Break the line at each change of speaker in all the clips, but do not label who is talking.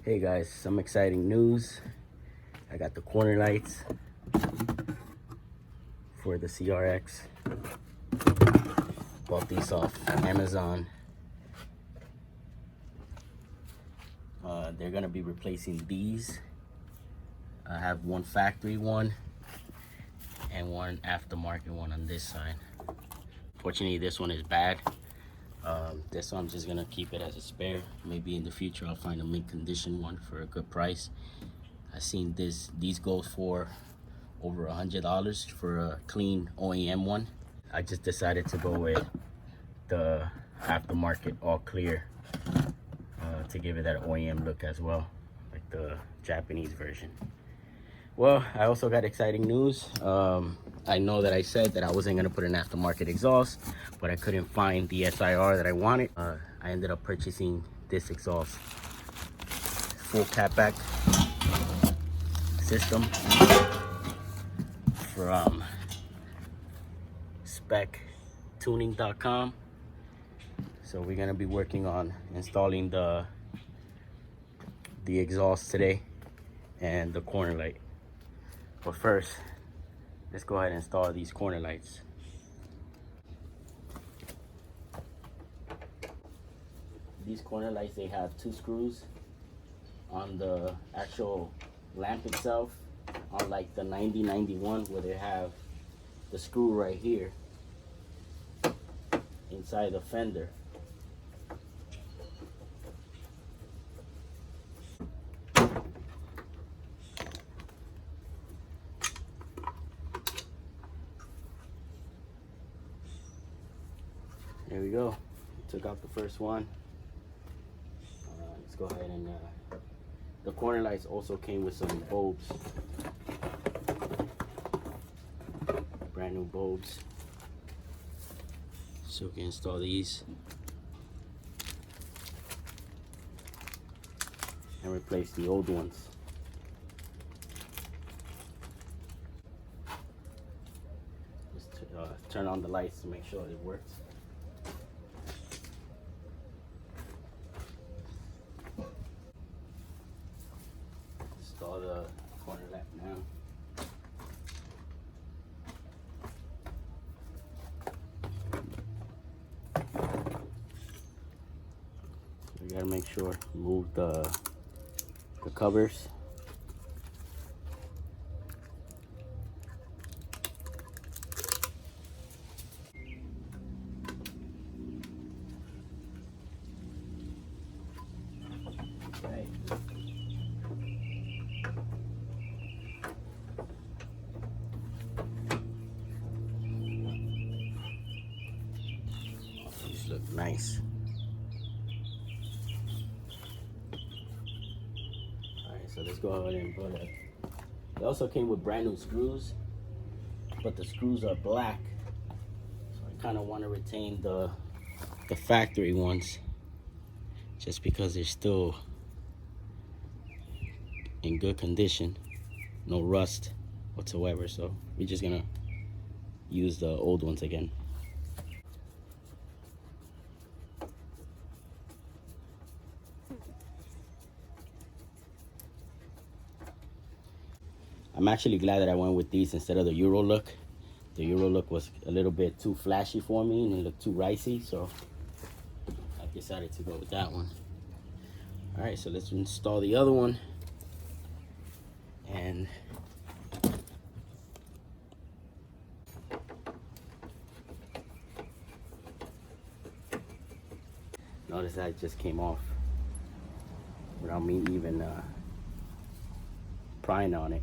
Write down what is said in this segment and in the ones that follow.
Hey guys, some exciting news. I got the corner lights for the CRX. Bought these off Amazon. They're gonna be replacing these. I have one factory one and one aftermarket one on this side. Fortunately, this one is bad. This one I'm just gonna keep it as a spare. Maybe in the future I'll find a mint condition one for a good price. I seen these go for over $100 for a clean OEM one. I just decided to go with the aftermarket all clear to give it that OEM look as well, like the Japanese version. Well, I also got exciting news. I know that I said that I wasn't gonna put an aftermarket exhaust, but I couldn't find the SIR that I wanted. I ended up purchasing this exhaust. Full catback system from spectuning.com. So we're gonna be working on installing the exhaust today and the corner light. But first, let's go ahead and install these corner lights. These corner lights, they have 2 screws on the actual lamp itself, unlike the 9091 where they have the screw right here inside the fender. There we go. Took out the first one. Let's go ahead and the corner lights also came with some bulbs, brand new bulbs. So we can install these and replace the old ones. Just turn on the lights to make sure it works. Install the corner lamp now. You gotta make sure move the covers. Okay. These look nice. So let's go ahead and put it. They also came with brand new screws, but the screws are black. So I kind of want to retain the factory ones, just because they're still in good condition, no rust whatsoever. So we're just gonna use the old ones again. I'm actually glad that I went with these instead of the Euro look. The Euro look was a little bit too flashy for me and it looked too ricey, so I decided to go with that one. All right, so let's install the other one. And notice that it just came off without me even prying on it.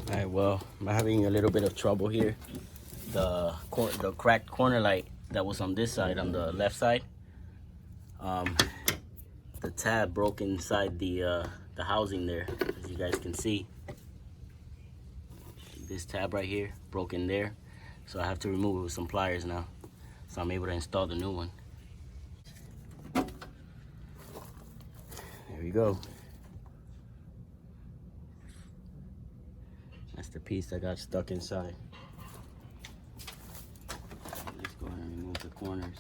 All right, well, I'm having a little bit of trouble here. The cracked corner light that was on this side, on the left side, the tab broke inside the housing there, as you guys can see. This tab right here broke in there, so I have to remove it with some pliers now, so I'm able to install the new one. There we go. That's the piece that got stuck inside. Let's go ahead and remove the corners.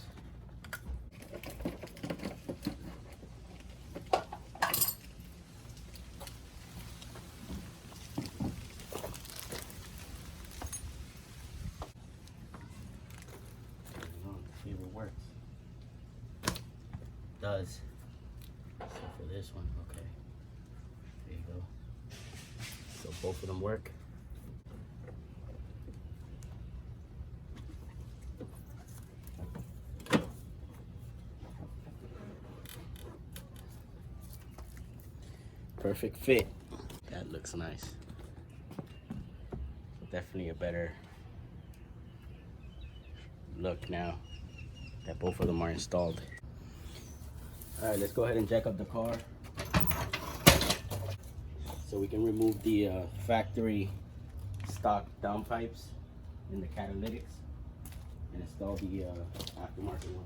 works. Does. So for this one, okay. There you go. So both of them work. Perfect fit. That looks nice. Definitely a better look now that both of them are installed. All right, let's go ahead and jack up the car so we can remove the factory stock downpipes in the catalytics and install the aftermarket one.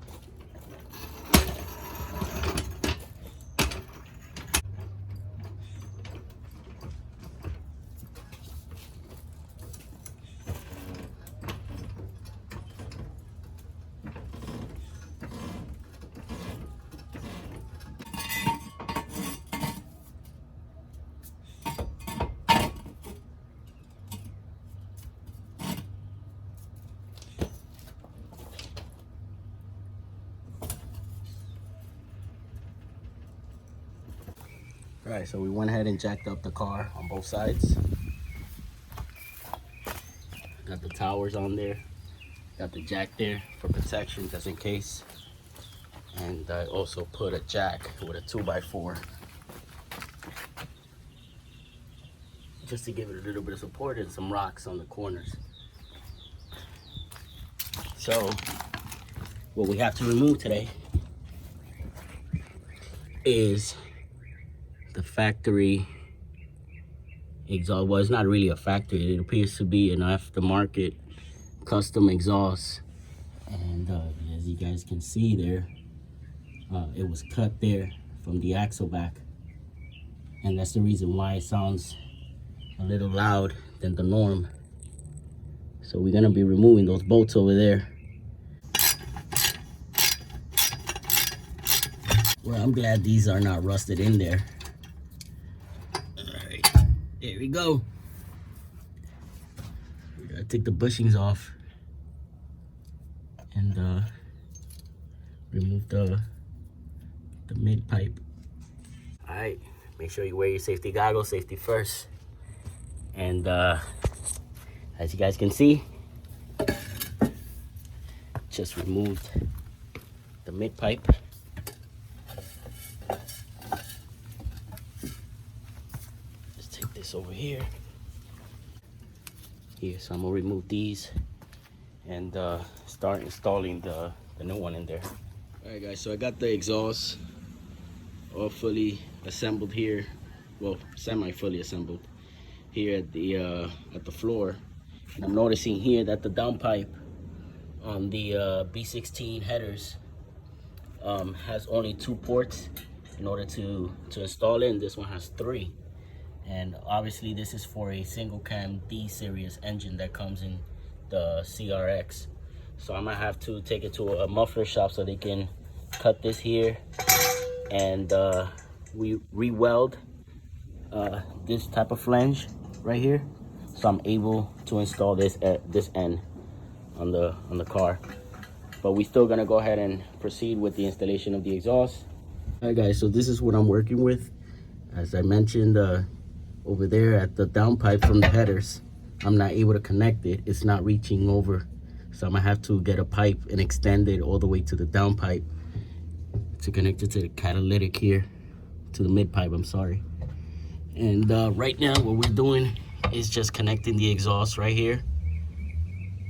All right, so we went ahead and jacked up the car on both sides. Got the towers on there. Got the jack there for protection just in case. And I also put a jack with a 2x4 just to give it a little bit of support and some rocks on the corners. So what we have to remove today is the factory exhaust. Well, it's not really a factory. It appears to be an aftermarket custom exhaust. And as you guys can see there, it was cut there from the axle back. And that's the reason why it sounds a little loud than the norm. So we're gonna be removing those bolts over there. Well, I'm glad these are not rusted in there. There we go. We gotta take the bushings off and remove the mid pipe. All right, make sure you wear your safety goggles, safety first. And as you guys can see, just removed the mid pipe. Over here, so I'm gonna remove these and start installing the new one in there. All right, guys, so I got the exhaust all fully assembled here, well, semi-fully assembled here at the floor. And I'm noticing here that the downpipe on the B16 headers has only 2 ports in order to install it, and this one has 3. And obviously this is for a single cam D series engine that comes in the CRX. So I might have to take it to a muffler shop so they can cut this here and we re-weld this type of flange right here. So I'm able to install this at this end on the car. But we're still gonna go ahead and proceed with the installation of the exhaust. All right, guys, so this is what I'm working with. As I mentioned, over there at the downpipe from the headers, I'm not able to connect it. It's not reaching over. So I'm gonna have to get a pipe and extend it all the way to the downpipe to connect it to the catalytic here, to the mid pipe, I'm sorry. And right now what we're doing is just connecting the exhaust right here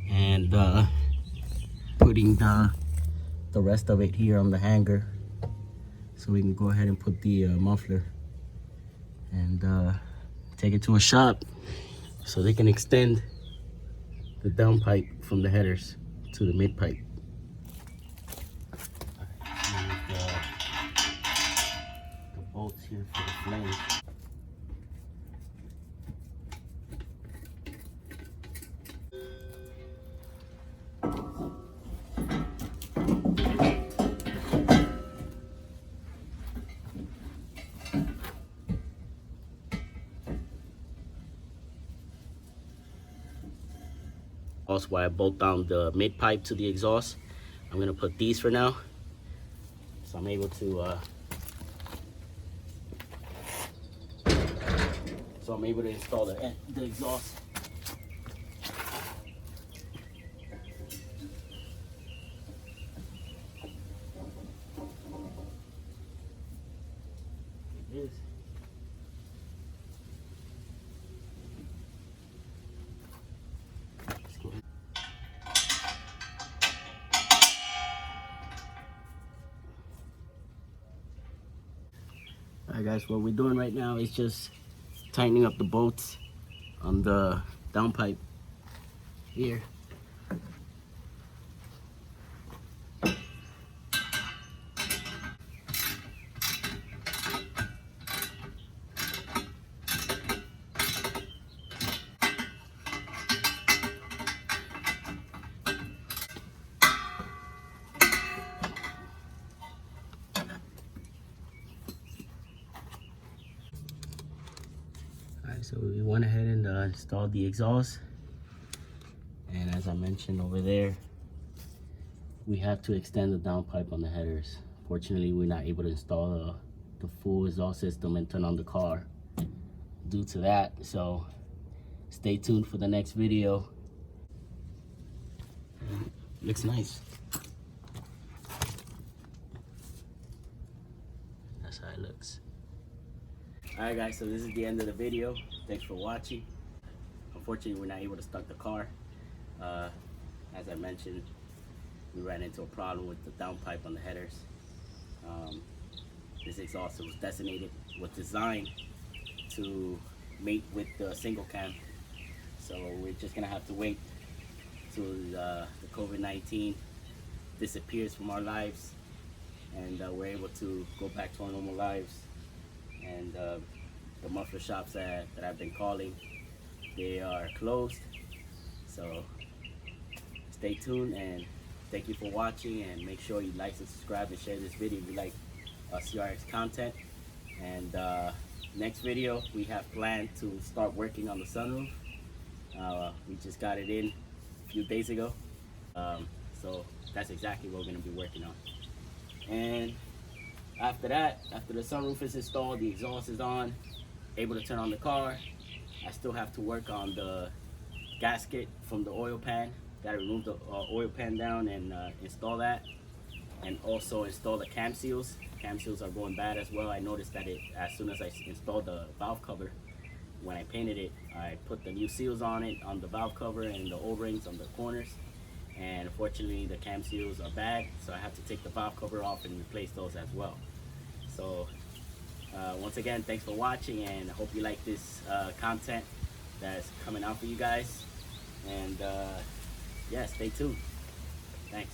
and putting the rest of it here on the hanger so we can go ahead and put the muffler and take it to a shop so they can extend the downpipe from the headers to the mid pipe. The bolts here for the flange. Also, why I bolt down the mid pipe to the exhaust. I'm gonna put these for now, so I'm able to install the exhaust. It is. Alright guys, what we're doing right now is just tightening up the bolts on the downpipe here. Alright, so we went ahead and installed the exhaust, and as I mentioned over there, we have to extend the downpipe on the headers. Fortunately, we're not able to install the full exhaust system and turn on the car due to that, so stay tuned for the next video. Looks nice. That's how it looks. Alright guys, so this is the end of the video. Thanks for watching. Unfortunately, we're not able to start the car. As I mentioned, we ran into a problem with the downpipe on the headers. This exhaust was designed to mate with the single cam. So we're just gonna have to wait till the COVID-19 disappears from our lives, and we're able to go back to our normal lives. And the muffler shops that I've been calling, they are closed. So stay tuned, and thank you for watching, and make sure you like and subscribe and share this video if you like CRX content. And next video, we have planned to start working on the sunroof. We just got it in a few days ago, so that's exactly what we're going to be working on. And after that, after the sunroof is installed, the exhaust is on, able to turn on the car, I still have to work on the gasket from the oil pan. Got to remove the oil pan down and install that, and also install the cam seals. Cam seals are going bad as well. I noticed that as soon as I installed the valve cover, when I painted it, I put the new seals on it, on the valve cover and the O-rings on the corners, and unfortunately the cam seals are bad, so I have to take the valve cover off and replace those as well. So once again, thanks for watching, and I hope you like this content that's coming out for you guys. And yeah, stay tuned. Thanks.